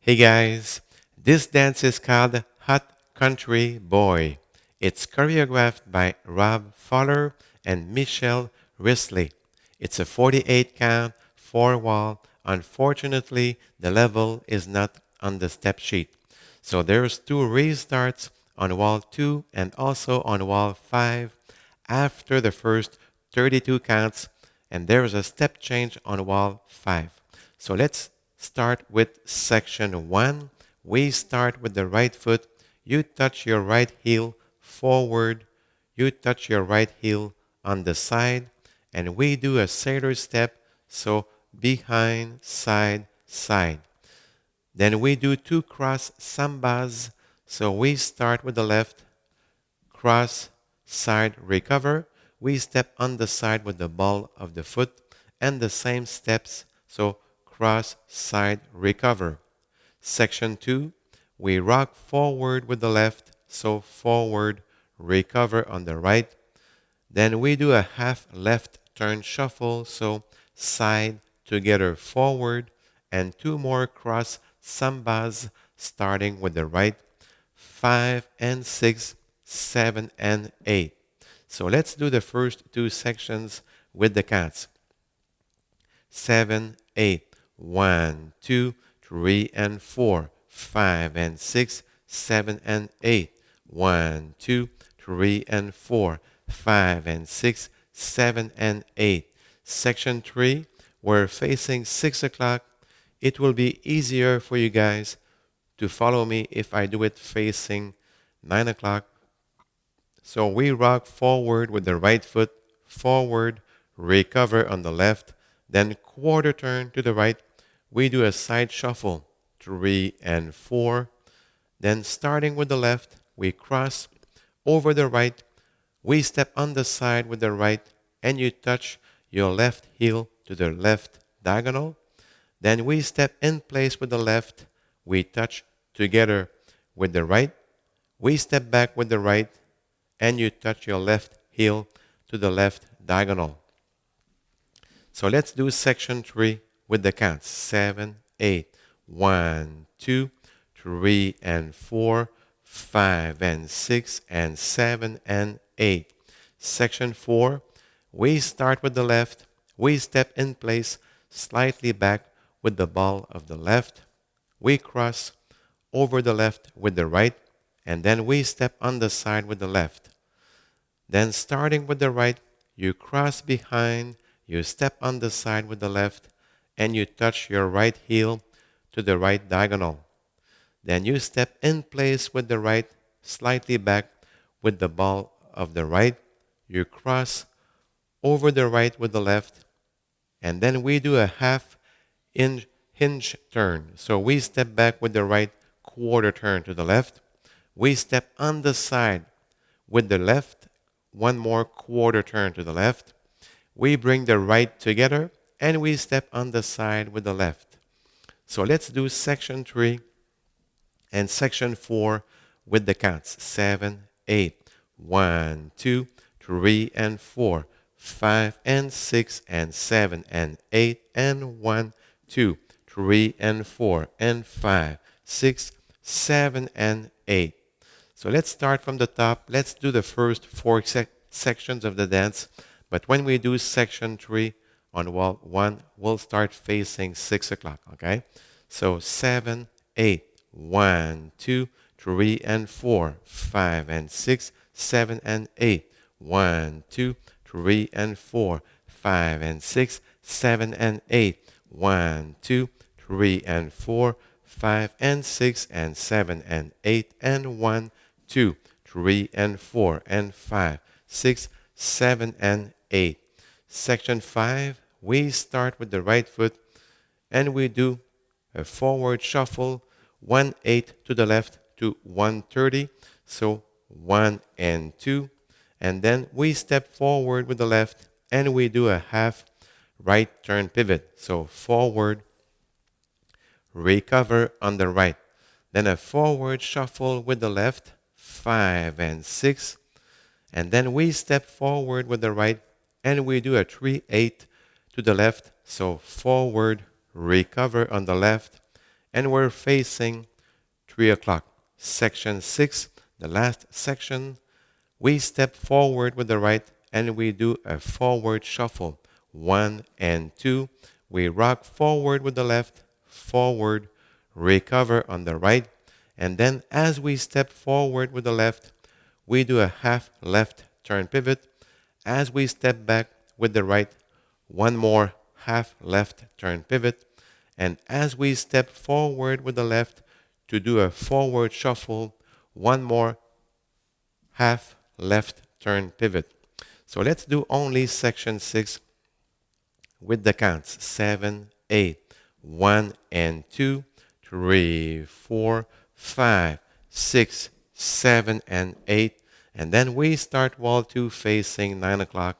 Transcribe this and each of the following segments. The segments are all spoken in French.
Hey guys, this dance is called Hot Country Boy. It's choreographed by Rob Fowler and Michelle Risley. It's a 48 count, 4 wall. Unfortunately, the level is not on the step sheet. So there's 2 restarts on wall 2 and also on wall 5 after the first 32 counts, and there's a step change on wall 5. So let's start with section 1. We start with the right foot. You touch your right heel forward. You touch your right heel on the side. And we do a sailor step. So behind, side, side. Then we do 2 cross sambas. So we start with the left, cross, side, recover. We step on the side with the ball of the foot and the same steps. So cross, side, recover. Section 2, we rock forward with the left. So forward, recover on the right. Then we do a half left turn shuffle. So side, together, forward. And 2 more cross sambas starting with the right. 5 and 6, 7 and 8. So let's do the first 2 sections with the cats. 7, 8. 1, 2, 3 and 4. 5 and 6, 7 and 8. 1, 2, 3 and 4. 5 and 6, 7 and 8. Section 3, we're facing 6 o'clock. It will be easier for you guys to follow me if I do it facing 9 o'clock. So we rock forward with the right foot, forward, recover on the left, then quarter turn to the right. We do a side shuffle, 3 and 4. Then starting with the left, we cross over the right. We step on the side with the right, and you touch your left heel to the left diagonal. Then we step in place with the left. We touch together with the right. We step back with the right, and you touch your left heel to the left diagonal. So let's do section 3 with the counts. 7, 8. 1, 2, 3 and 4, 5 and 6 and 7 and 8. Section 4, we start with the left. We step in place slightly back with the ball of the left. We cross over the left with the right, and then we step on the side with the left. Then starting with the right, you cross behind, you step on the side with the left, and you touch your right heel to the right diagonal. Then you step in place with the right, slightly back with the ball of the right. You cross over the right with the left, and then we do a half hinge turn. So we step back with the right, quarter turn to the left. We step on the side with the left, 1 more quarter turn to the left. We bring the right together, and we step on the side with the left. So let's do section 3 and section 4 with the counts. 7, 8. 1, 2, 3 and 4. 5 and 6 and 7 and 8 and 1, 2, 3 and 4 and 5, 6, 7 and 8. So let's start from the top. Let's do the first 4 sections of the dance. But when we do section 3 on wall 1, we'll start facing 6 o'clock, okay? So 7, 8. 1, 2, 3 and 4, 5 and 6, 7 and 8. 1, 2, 3 and 4, 5 and 6, 7 and 8. 1, 2, 3 and 4, 5 and 6 and 7 and 8 and 1, 2, 3 and 4 and 5, 6, 7 and 8. Section 5, we start with the right foot and we do a forward shuffle, 1/8 to the left to 130. So 1 and 2. And then we step forward with the left and we do a half right turn pivot. So forward, recover on the right. Then a forward shuffle with the left, 5 and 6. And then we step forward with the right and we do a 3/8 to the left. So forward, recover on the left. and we're facing 3 o'clock. Section 6, the last section, we step forward with the right and we do a forward shuffle. 1 and 2. We rock forward with the left, forward, recover on the right, and then as we step forward with the left, we do a half left turn pivot. As we step back with the right, one more half left turn pivot. And as we step forward with the left to do a forward shuffle, one more half left turn pivot. So let's do only section 6 with the counts 7, 8, 1 and 2, 3, 4, 5, 6, 7 and 8. And then we start wall 2 facing 9 o'clock.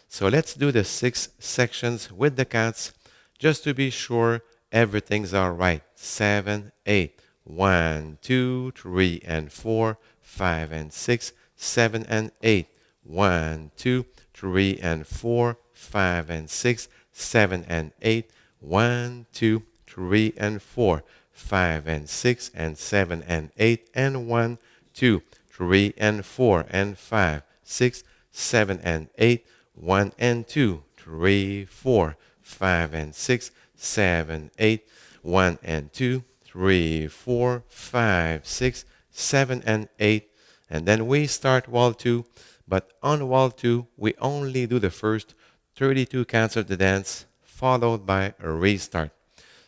So let's do the 6 sections with the counts just to be sure everything's all right. 7, 8, 1, 2, 3 and 4, 5 and 6, 7 and 8, 1, 2, 3 and 4, 5 and 6, 7 and 8, 1, 2, 3 and 4, 5 and 6 and 7 and 8, and 1, 2, 3 and 4 and 5, 6, 7 and 8, 1 and 2, 3, 4, 5 and 6, 7, 8, 1 and 2, 3, 4, 5, 6, 7 and 8. And then we start wall 2, but on wall 2, we only do the first 32 counts of the dance, followed by a restart.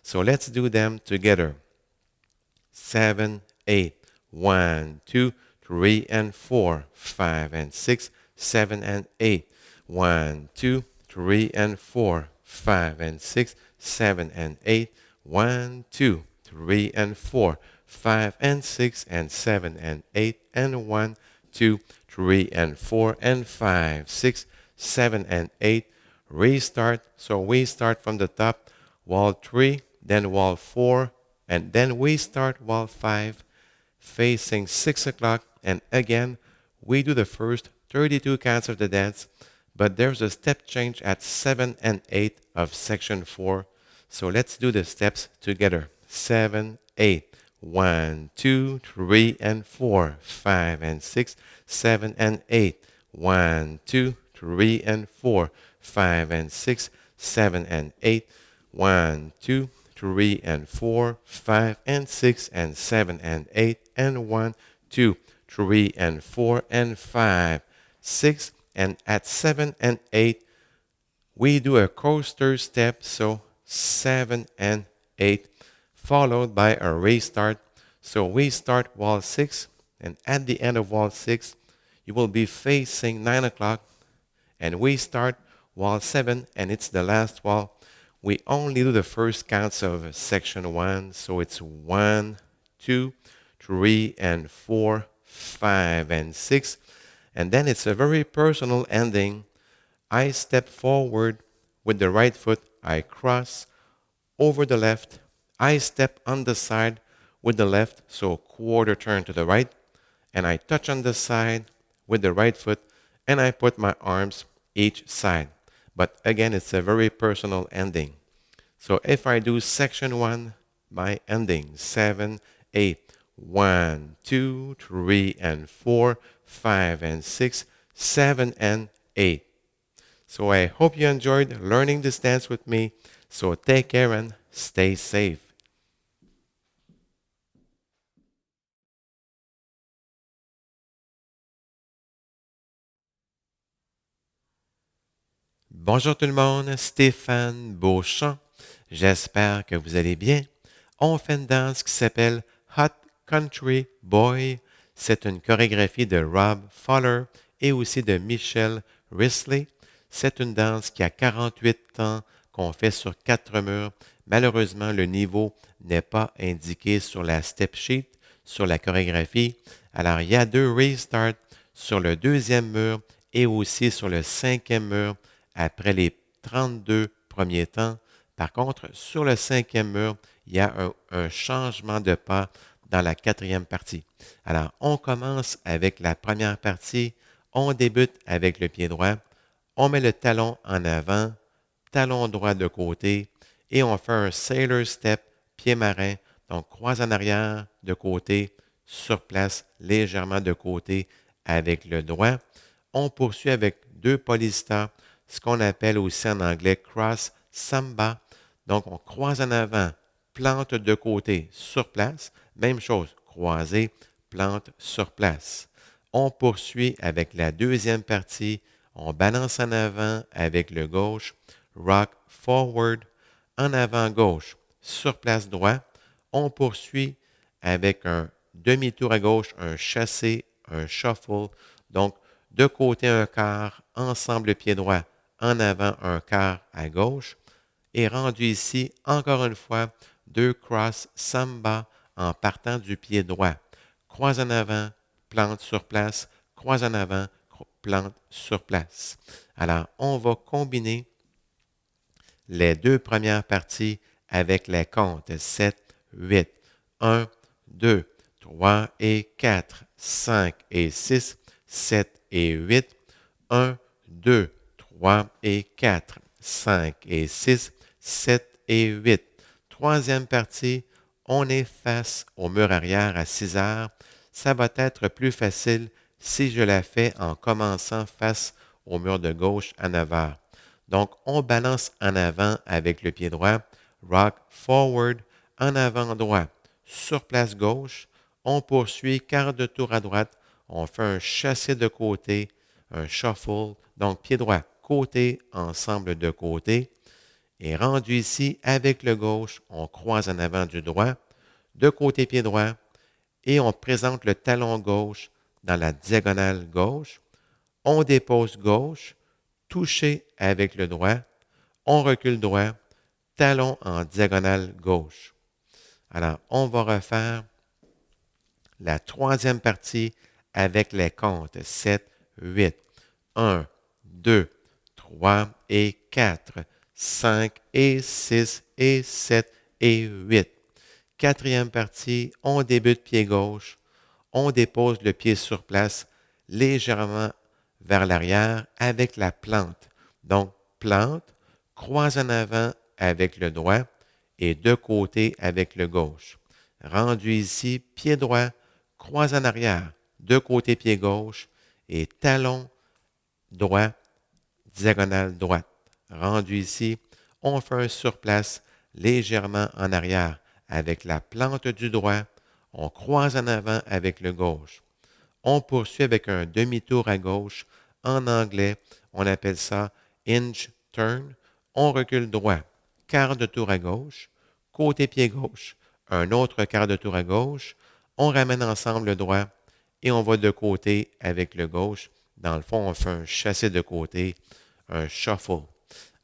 So let's do them together. 7, 8, 1, 2, 3 and 4, 5 and 6, 7 and 8, 1, 2, 3 and 4, 5 and 6, 7 and 8, 1, 2, 3 and 4, 5 and 6 and 7 and 8, and 1, 2, 3 and 4 and 5, 6, 7 and 8. Restart. So we start from the top, wall 3, then wall 4, and then we start wall 5, facing 6 o'clock, and again, we do the first 32 counts of the dance, but there's a step change at 7 and 8 of section 4. So let's do the steps together. 7, 8, 1, 2, 3 and 4, 5 and 6, 7 and 8, 1, 2, 3 and 4, 5 and 6, 7 and 8, 1, 2, 3 and 4, 5 and 6 and 7 and 8, and 1, 2, 3 and 4 and 5, 6, and at 7 and 8, we do a coaster step, so 7 and 8, followed by a restart. So we start wall 6, and at the end of wall 6, you will be facing 9 o'clock, and we start wall 7, and it's the last wall. We only do the first counts of section 1, so it's 1, 2, 3, and 4, 5, and 6. And then it's a very personal ending. I step forward with the right foot, I cross over the left, I step on the side with the left, so quarter turn to the right, and I touch on the side with the right foot, and I put my arms each side. But again, it's a very personal ending. So if I do section 1, my ending, 7, 8, 1, 2, 3, and 4, 5, and 6, 7, and 8. So I hope you enjoyed learning this dance with me. So take care and stay safe. Bonjour tout le monde, Stéphane Beauchamp. J'espère que vous allez bien. On fait une danse qui s'appelle Hot Country Boy. C'est une chorégraphie de Rob Fowler et aussi de Michelle Risley. C'est une danse qui a 48 ans, qu'on fait sur 4 murs. Malheureusement, le niveau n'est pas indiqué sur la step sheet, sur la chorégraphie. Alors, il y a 2 restarts sur le 2e mur et aussi sur le 5e mur après les 32 premiers temps. Par contre, sur le 5e mur, il y a un changement de pas dans la 4e partie. Alors, on commence avec la première partie. On débute avec le pied droit. On met le talon en avant, talon droit de côté, et on fait un sailor step, pied marin, Donc, croise en arrière, de côté, sur place, légèrement de côté avec le droit. On poursuit avec 2 polistas, ce qu'on appelle aussi en anglais cross samba. Donc, on croise en avant, plante de côté, sur place. Même chose, croiser, plante sur place. On poursuit avec la deuxième partie. On balance en avant avec le gauche, rock forward, en avant gauche, sur place droit. On poursuit avec un demi-tour à gauche, un chassé, un shuffle. Donc, de côté un quart, ensemble pied droit, en avant un quart à gauche. Et rendu ici, encore une fois, 2 cross samba en partant du pied droit. Croise en avant, plante sur place, croise en avant, plante sur place. Alors, on va combiner les 2 premières parties avec les comptes 7, 8, 1, 2, 3 et 4, 5 et 6, 7 et 8, 1, 2, 3 et 4, 5 et 6, 7 et 8. Troisième partie, on est face au mur arrière à 6 heures. Ça va être plus facile si je la fais en commençant face au mur de gauche à 9 heures. Donc, on balance en avant avec le pied droit, rock forward, en avant droit, sur place gauche, on poursuit quart de tour à droite, on fait un chassé de côté, un shuffle, donc pied droit, côté, ensemble de côté, et rendu ici avec le gauche, on croise en avant du droit, de côté pied droit, et on présente le talon gauche dans la diagonale gauche, on dépose gauche, touché avec le droit, on recule droit, talon en diagonale gauche. Alors, on va refaire la troisième partie avec les comptes 7, 8, 1, 2, 3 et 4, 5 et 6 et 7 et 8. Quatrième partie, on débute pied gauche, on dépose le pied sur place légèrement vers l'arrière avec la plante. Donc, plante, croise en avant avec le droit et de côté avec le gauche. Rendu ici, pied droit, croise en arrière, de côté pied gauche et talon droit, diagonale droite. Rendu ici, on fait un surplace légèrement en arrière avec la plante du droit, on croise en avant avec le gauche. On poursuit avec un demi-tour à gauche. En anglais, on appelle ça hinge turn. On recule droit, quart de tour à gauche, côté pied gauche, un autre quart de tour à gauche. On ramène ensemble le droit et on va de côté avec le gauche. Dans le fond, on fait un chassé de côté, un shuffle.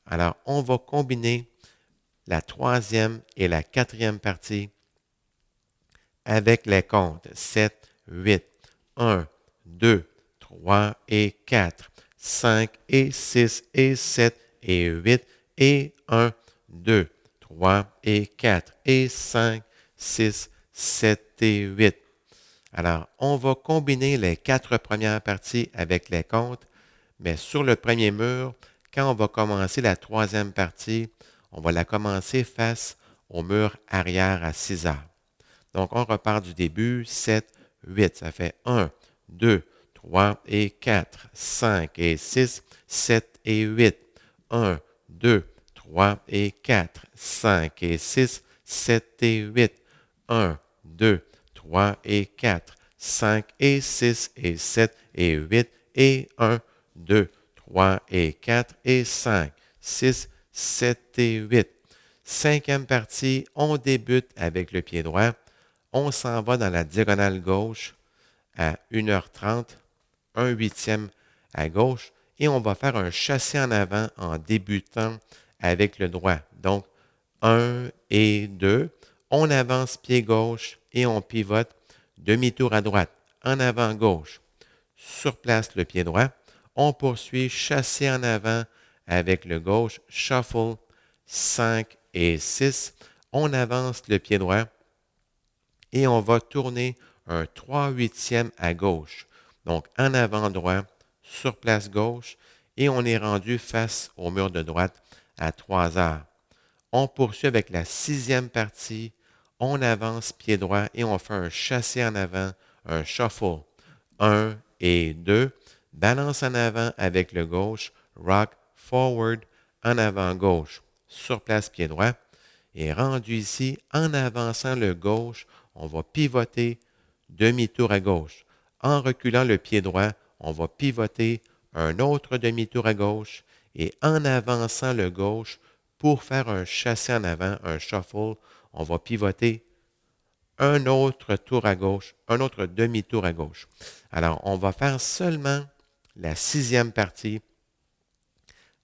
Alors, on va combiner la troisième et la quatrième partie avec les comptes 7, 8, 1, 2, 3 et 4, 5 et 6 et 7 et 8 et 1, 2, 3 et 4 et 5, 6, 7 et 8. Alors, on va combiner les 4 premières parties avec les comptes, mais sur le premier mur, quand on va commencer la troisième partie, on va la commencer face au mur arrière à 6 heures. Donc, on repart du début, 7, 8. Ça fait 1, 2, 3 et 4, 5 et 6, 7 et 8. 1, 2, 3 et 4, 5 et 6, 7 et 8. 1, 2, 3 et 4, 5 et 6 et 7 et 8 et 1, 2, 3 et 4 et 5, 6, 7 et 8. Cinquième partie, on débute avec le pied droit. On s'en va dans la diagonale gauche à 1h30, un huitième à gauche, et on va faire un chassé en avant en débutant avec le droit. Donc, 1 et 2, on avance pied gauche et on pivote demi-tour à droite, en avant gauche. Sur place le pied droit, on poursuit chassé en avant avec le gauche, shuffle 5 et 6, on avance le pied droit et on va tourner un 3/8 à gauche. Donc, en avant droit, sur place gauche, et on est rendu face au mur de droite à 3 heures. On poursuit avec la sixième partie. on avance pied droit et on fait un chassé en avant, un shuffle. 1 et 2, balance en avant avec le gauche, rock forward, en avant gauche, sur place pied droit. Et rendu ici, en avançant le gauche, on va pivoter demi-tour à gauche. En reculant le pied droit, on va pivoter un autre demi-tour à gauche. Et en avançant le gauche, pour faire un chassé en avant, un shuffle, on va pivoter un autre tour à gauche, un autre demi-tour à gauche. Alors, on va faire seulement la sixième partie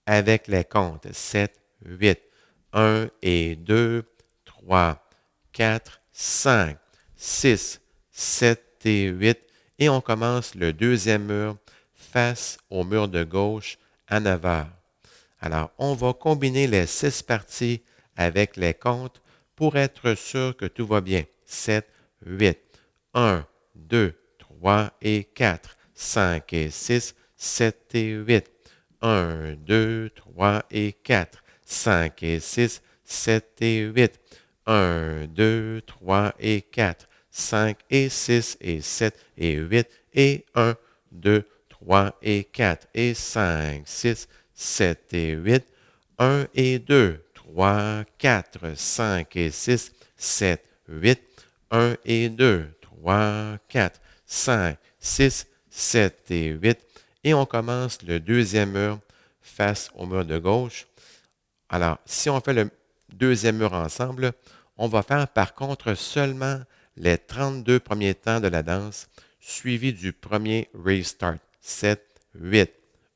avec les comptes 7, 8, 1 et 2, 3, 4, 5, 6, 7 et 8. Et on commence le deuxième mur face au mur de gauche à 9 heures. Alors, on va combiner les 6 parties avec les comptes pour être sûr que tout va bien. 7, 8, 1, 2, 3 et 4, 5 et 6, 7 et 8. 1, 2, 3 et 4, 5 et 6, 7 et 8. 1, 2, 3 et 4, 5 et 6 et 7 et 8 et 1, 2, 3 et 4 et 5, 6, 7 et 8, 1 et 2, 3, 4, 5 et 6, 7, 8, 1 et 2, 3, 4, 5, 6, 7 et 8. Et on commence le deuxième mur face au mur de gauche. Alors, si on fait le deuxième mur ensemble, on va faire par contre seulement les 32 premiers temps de la danse, suivi du premier restart. 7, 8,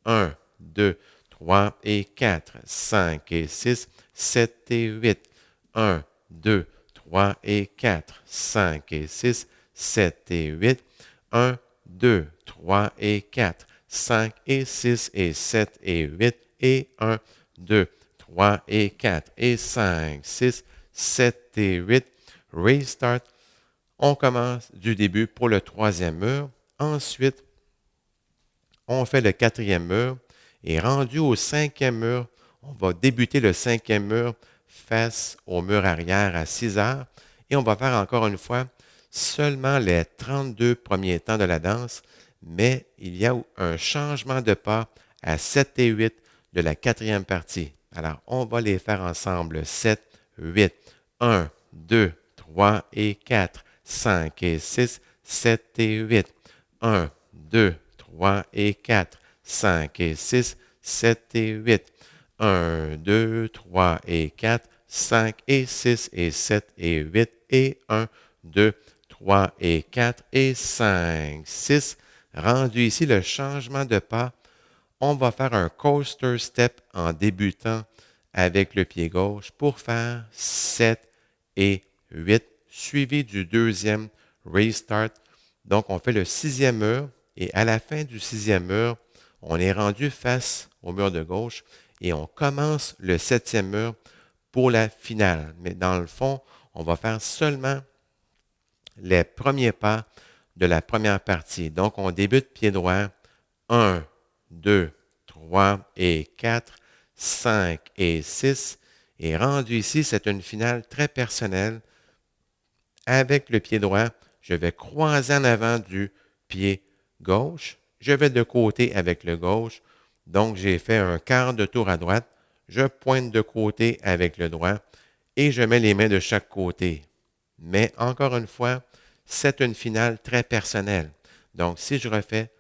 1, 2, 3 et 4, 5 et 6, 7 et 8, 1, 2, 3 et 4, 5 et 6, 7 et 8, 1, 2, 3 et 4, 5 et 6 et 7 et 8 et 1, 2, 3 et 4 et 5, 6, 7 et 8. Restart. On commence du début pour le troisième mur. Ensuite, on fait le quatrième mur. Et rendu au cinquième mur, on va débuter le cinquième mur face au mur arrière à 6 heures. Et on va faire encore une fois seulement les 32 premiers temps de la danse, mais il y a un changement de pas à 7 et 8 de la quatrième partie. Alors, on va les faire ensemble. 7, 8, 1, 2, 3 et 4, 5 et 6, 7 et 8, 1, 2, 3 et 4, 5 et 6, 7 et 8, 1, 2, 3 et 4, 5 et 6 et 7 et 8 et 1, 2, 3 et 4 et 5, 6. Rendu ici le changement de pas, on va faire un coaster step en débutant avec le pied gauche pour faire 7 et 8, suivi du deuxième restart. Donc, on fait le sixième mur et à la fin du sixième mur, on est rendu face au mur de gauche et on commence le septième mur pour la finale. Mais dans le fond, on va faire seulement les premiers pas de la première partie. Donc, on débute pied droit. 1, 2, 3 et 4, 5 et 6. Et rendu ici, c'est une finale très personnelle. Avec le pied droit, je vais croiser en avant du pied gauche. Je vais de côté avec le gauche. Donc, j'ai fait un quart de tour à droite. Je pointe de côté avec le droit et je mets les mains de chaque côté. Mais encore une fois, c'est une finale très personnelle. Donc, si je refais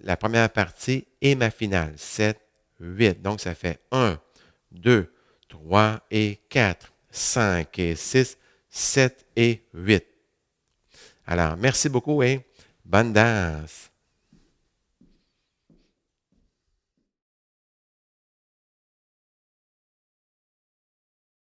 la première partie et ma finale, 7, 8. Donc, ça fait 1, 2, 3 et 4, 5 et 6, 7 et 8. Alors, merci beaucoup et bonne danse.